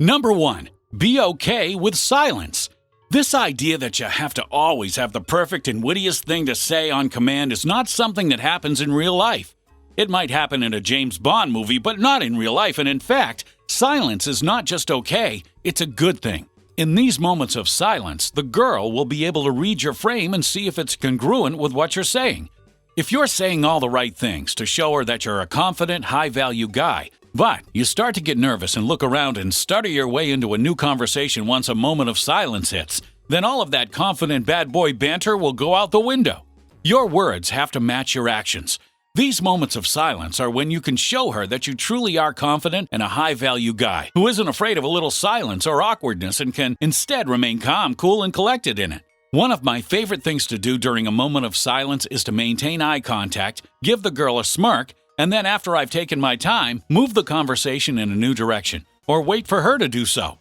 Number 1. Be okay with silence. This idea that you have to always have the perfect and wittiest thing to say on command is not something that happens in real life. It might happen in a James Bond movie, but not in real life, and in fact, silence is not just okay, it's a good thing. In these moments of silence, the girl will be able to read your frame and see if it's congruent with what you're saying. If you're saying all the right things to show her that you're a confident, high-value guy, but you start to get nervous and look around and stutter your way into a new conversation once a moment of silence hits, then all of that confident bad boy banter will go out the window. Your words have to match your actions. These moments of silence are when you can show her that you truly are confident and a high-value guy who isn't afraid of a little silence or awkwardness and can instead remain calm, cool, and collected in it. One of my favorite things to do during a moment of silence is to maintain eye contact, give the girl a smirk, and then after I've taken my time, move the conversation in a new direction, or wait for her to do so.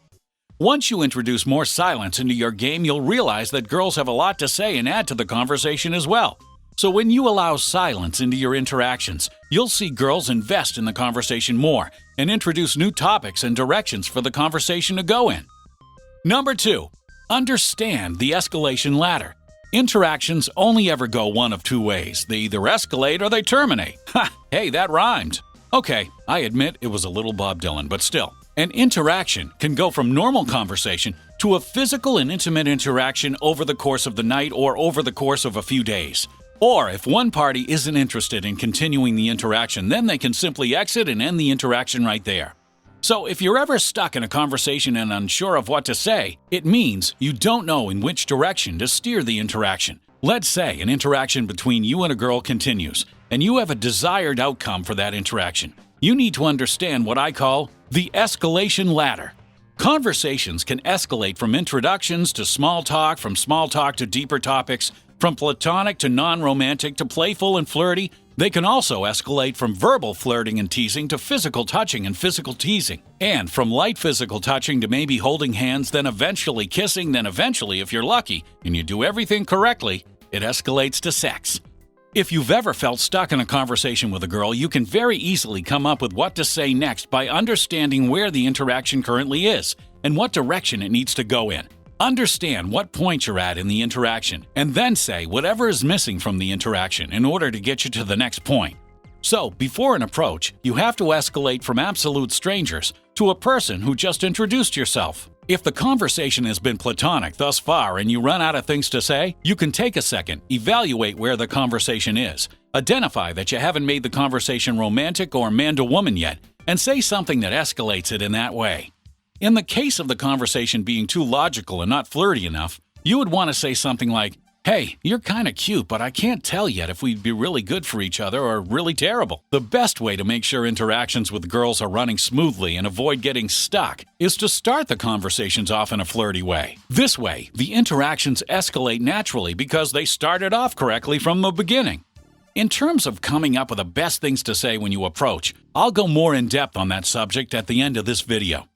Once you introduce more silence into your game, you'll realize that girls have a lot to say and add to the conversation as well. So when you allow silence into your interactions, you'll see girls invest in the conversation more and introduce new topics and directions for the conversation to go in. Number 2. Understand the escalation ladder. Interactions only ever go one of two ways. They either escalate or they terminate. Ha! Hey, that rhymed. Okay, I admit it was a little Bob Dylan, but still. An interaction can go from normal conversation to a physical and intimate interaction over the course of the night or over the course of a few days. Or if one party isn't interested in continuing the interaction, then they can simply exit and end the interaction right there. So if you're ever stuck in a conversation and unsure of what to say, it means you don't know in which direction to steer the interaction. Let's say an interaction between you and a girl continues, and you have a desired outcome for that interaction. You need to understand what I call the escalation ladder. Conversations can escalate from introductions to small talk, from small talk to deeper topics, from platonic to non-romantic to playful and flirty. They can also escalate from verbal flirting and teasing to physical touching and physical teasing. And from light physical touching to maybe holding hands, then eventually kissing, then eventually, if you're lucky and you do everything correctly, it escalates to sex. If you've ever felt stuck in a conversation with a girl, you can very easily come up with what to say next by understanding where the interaction currently is and what direction it needs to go in. Understand what point you're at in the interaction, and then say whatever is missing from the interaction in order to get you to the next point. So, before an approach, you have to escalate from absolute strangers to a person who just introduced yourself. If the conversation has been platonic thus far and you run out of things to say, you can take a second, evaluate where the conversation is, identify that you haven't made the conversation romantic or man-to-woman yet, and say something that escalates it in that way. In the case of the conversation being too logical and not flirty enough, you would want to say something like, "Hey, you're kinda cute, but I can't tell yet if we'd be really good for each other or really terrible." The best way to make sure interactions with girls are running smoothly and avoid getting stuck is to start the conversations off in a flirty way. This way, the interactions escalate naturally because they started off correctly from the beginning. In terms of coming up with the best things to say when you approach, I'll go more in depth on that subject at the end of this video.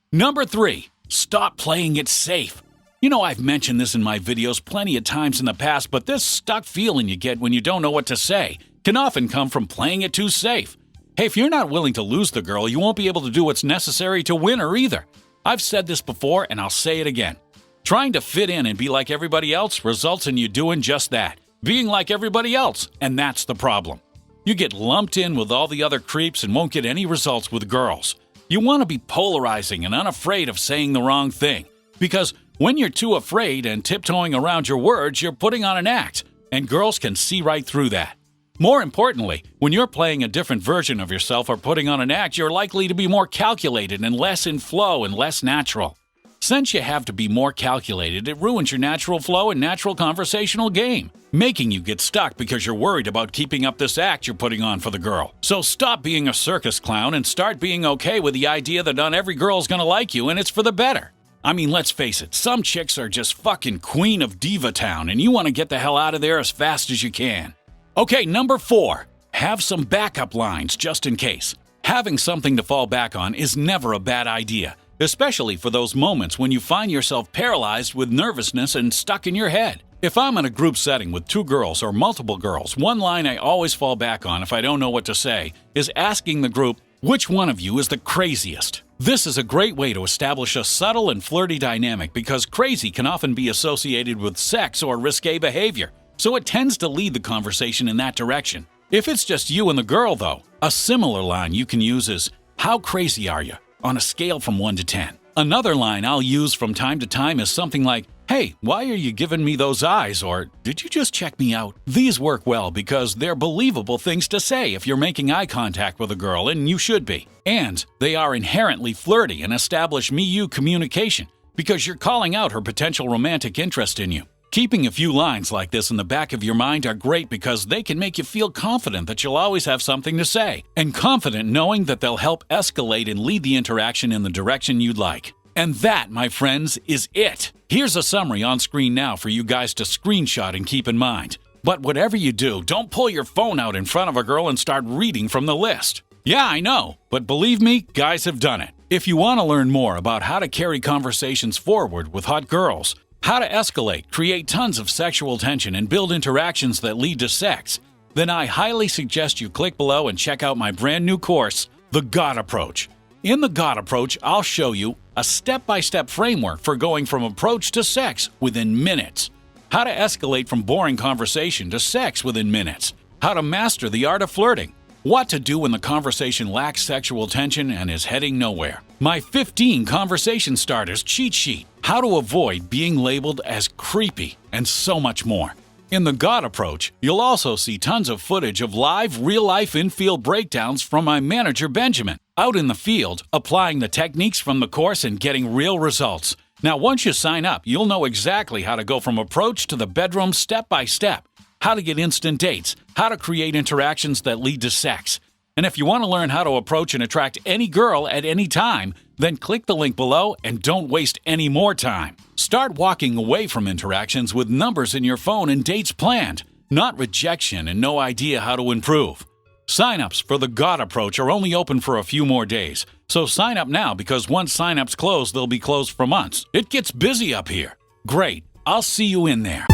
Number 3. Stop playing it safe. You know, I've mentioned this in my videos plenty of times in the past, but this stuck feeling you get when you don't know what to say can often come from playing it too safe. Hey, if you're not willing to lose the girl, you won't be able to do what's necessary to win her either. I've said this before, and I'll say it again. Trying to fit in and be like everybody else results in you doing just that, being like everybody else, and that's the problem. You get lumped in with all the other creeps and won't get any results with girls. You want to be polarizing and unafraid of saying the wrong thing, because when you're too afraid and tiptoeing around your words, you're putting on an act, and girls can see right through that. More importantly, when you're playing a different version of yourself or putting on an act, you're likely to be more calculated and less in flow and less natural. Since you have to be more calculated, it ruins your natural flow and natural conversational game, making you get stuck because you're worried about keeping up this act you're putting on for the girl. So stop being a circus clown and start being okay with the idea that not every girl's gonna like you and it's for the better. I mean, let's face it, some chicks are just fucking queen of diva town and you want to get the hell out of there as fast as you can. Okay, number 4. Have some backup lines just in case. Having something to fall back on is never a bad idea, especially for those moments when you find yourself paralyzed with nervousness and stuck in your head. If I'm in a group setting with 2 girls or multiple girls, one line I always fall back on if I don't know what to say is asking the group, Which one of you is the craziest? This is a great way to establish a subtle and flirty dynamic because crazy can often be associated with sex or risque behavior, so it tends to lead the conversation in that direction. If it's just you and the girl, though, a similar line you can use is, "How crazy are you?" on a scale from 1 to 10. Another line I'll use from time to time is something like, "Hey, why are you giving me those eyes?" or "Did you just check me out?" These work well because they're believable things to say if you're making eye contact with a girl, and you should be. And they are inherently flirty and establish me-you communication because you're calling out her potential romantic interest in you. Keeping a few lines like this in the back of your mind are great because they can make you feel confident that you'll always have something to say, and confident knowing that they'll help escalate and lead the interaction in the direction you'd like. And that, my friends, is it. Here's a summary on screen now for you guys to screenshot and keep in mind. But whatever you do, don't pull your phone out in front of a girl and start reading from the list. Yeah, I know, but believe me, guys have done it. If you want to learn more about how to carry conversations forward with hot girls, how to escalate, create tons of sexual tension, and build interactions that lead to sex, then I highly suggest you click below and check out my brand new course, The God Approach. In The God Approach, I'll show you a step-by-step framework for going from approach to sex within minutes, how to escalate from boring conversation to sex within minutes, how to master the art of flirting, what to do when the conversation lacks sexual tension and is heading nowhere, my 15 conversation starters cheat sheet, how to avoid being labeled as creepy, and so much more. In The God Approach, you'll also see tons of footage of live, real-life in-field breakdowns from my manager Benjamin, out in the field, applying the techniques from the course and getting real results. Now, once you sign up, you'll know exactly how to go from approach to the bedroom step by step, how to get instant dates, how to create interactions that lead to sex. And if you want to learn how to approach and attract any girl at any time, then click the link below and don't waste any more time. Start walking away from interactions with numbers in your phone and dates planned, not rejection and no idea how to improve. Sign-ups for The God Approach are only open for a few more days, so sign up now because once sign-ups close, they'll be closed for months. It gets busy up here. Great, I'll see you in there.